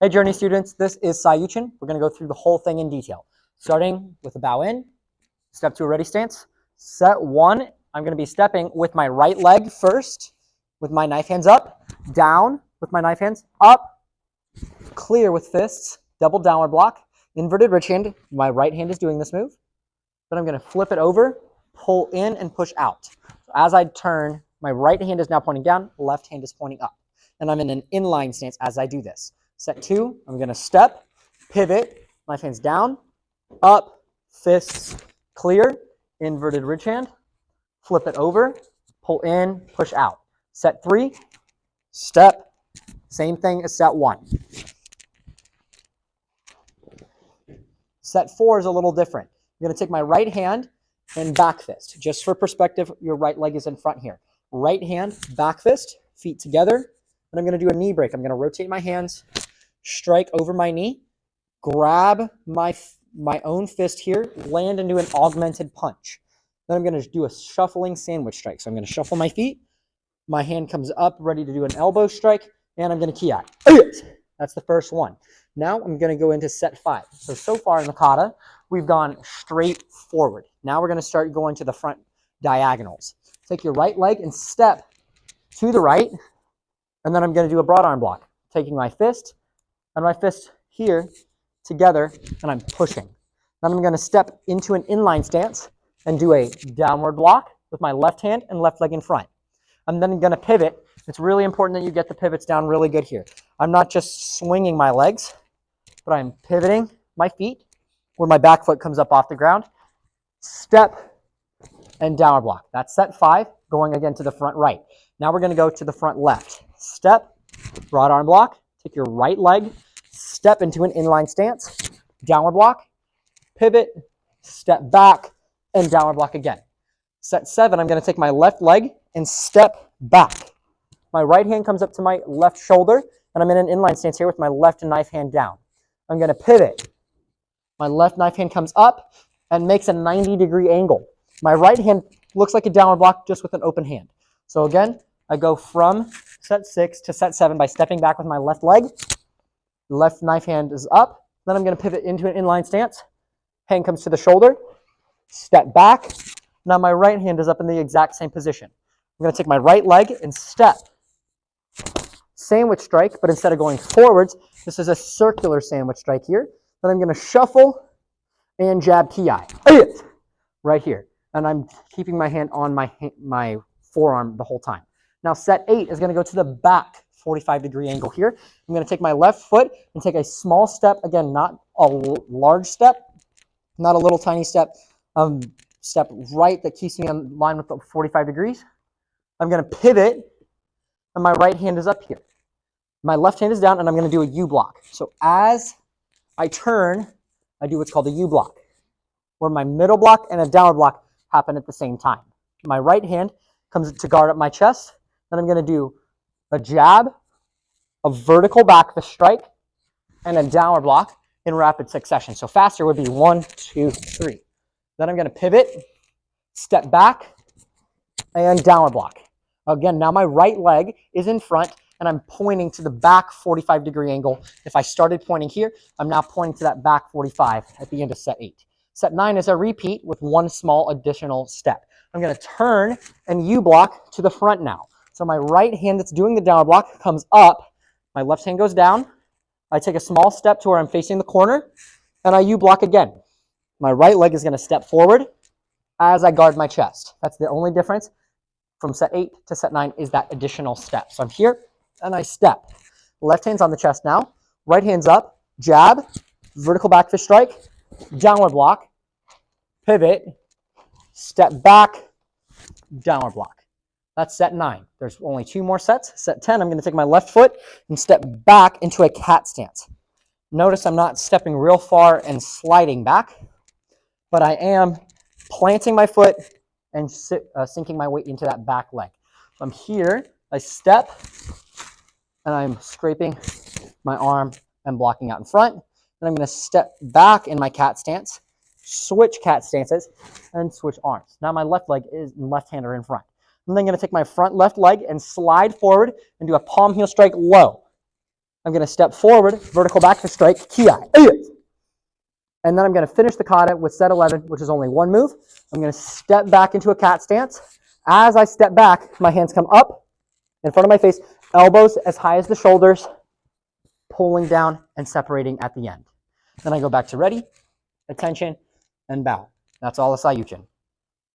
Hey Journey students, this is Seiunchin. We're going to go through the whole thing in detail. Starting with a bow in, step to a ready stance. Set one, I'm going to be stepping with my right leg first, with my knife hands up, down with my knife hands, up, clear with fists, double downward block, inverted rich hand. My right hand is doing this move. Then I'm going to flip it over, pull in and push out. So as I turn, my right hand is now pointing down, left hand is pointing up. And I'm in an inline stance as I do this. Set two, I'm going to step, pivot, left hand's down, up, fists, clear, inverted rich hand, flip it over, pull in, push out. Set three, step, same thing as set one. Set four is a little different. I'm going to take my right hand and back fist. Just for perspective, your right leg is in front here. Right hand, back fist, feet together, and I'm going to do a knee break. I'm going to rotate my hands, strike over my knee, grab my own fist here, land and do an augmented punch. Then I'm going to do a shuffling sandwich strike. So I'm going to shuffle my feet. My hand comes up, ready to do an elbow strike, and I'm going to key out. That's the first one. Now I'm going to go into set five. So far in the kata, we've gone straight forward. Now we're going to start going to the front diagonals. Take your right leg and step to the right, and then I'm going to do a broad arm block, taking my fist and my fist here together, and I'm pushing. Then I'm going to step into an inline stance and do a downward block with my left hand and left leg in front. I'm then going to pivot. It's really important that you get the pivots down really good here. I'm not just swinging my legs, but I'm pivoting my feet where my back foot comes up off the ground. Step and downward block. That's set five, going again to the front right. Now we're going to go to the front left. Step, broad arm block. Take your right leg, step into an inline stance, downward block, pivot, step back, and downward block again. Set seven, I'm going to take my left leg and step back. My right hand comes up to my left shoulder, and I'm in an inline stance here with my left knife hand down. I'm going to pivot. My left knife hand comes up and makes a 90-degree angle. My right hand looks like a downward block just with an open hand. So again, I go from set six to set seven by stepping back with my left leg. Left knife hand is up. Then I'm going to pivot into an inline stance. Hand comes to the shoulder. Step back. Now my right hand is up in the exact same position. I'm going to take my right leg and step. Sandwich strike, but instead of going forwards, this is a circular sandwich strike here. Then I'm going to shuffle and jab ki. Right here. And I'm keeping my hand on my forearm the whole time. Now set eight is going to go to the back 45-degree angle here. I'm going to take my left foot and take a small step. Again, not a large step, not a little tiny step. Step right that keeps me in line with the 45 degrees. I'm going to pivot, and my right hand is up here. My left hand is down, and I'm going to do a U block. So as I turn, I do what's called a U block, where my middle block and a downward block happen at the same time. My right hand comes to guard up my chest. Then I'm going to do a jab, a vertical back fist strike, and a downward block in rapid succession. So faster would be 1, 2, 3. Then I'm going to pivot, step back, and downward block. Again, now my right leg is in front, and I'm pointing to the back 45-degree angle. If I started pointing here, I'm now pointing to that back 45 at the end of set eight. Set nine is a repeat with one small additional step. I'm going to turn and U block to the front now. So my right hand that's doing the downward block comes up. My left hand goes down. I take a small step to where I'm facing the corner, and I U block again. My right leg is going to step forward as I guard my chest. That's the only difference from set eight to set nine is that additional step. So I'm here, and I step. Left hand's on the chest now. Right hand's up. Jab, vertical back fist strike, downward block, pivot, step back, downward block. That's set nine. There's only two more sets. Set 10, I'm going to take my left foot and step back into a cat stance. Notice I'm not stepping real far and sliding back, but I am planting my foot and sinking my weight into that back leg. So I'm here, I step, and I'm scraping my arm and blocking out in front. Then I'm going to step back in my cat stance, switch cat stances, and switch arms. Now my left leg and left hand are in front. I'm then going to take my front left leg and slide forward and do a palm heel strike low. I'm going to step forward, vertical back to strike, ki. And then I'm going to finish the kata with set 11, which is only one move. I'm going to step back into a cat stance. As I step back, my hands come up in front of my face, elbows as high as the shoulders, pulling down and separating at the end. Then I go back to ready, attention, and bow. That's all a Seiunchin.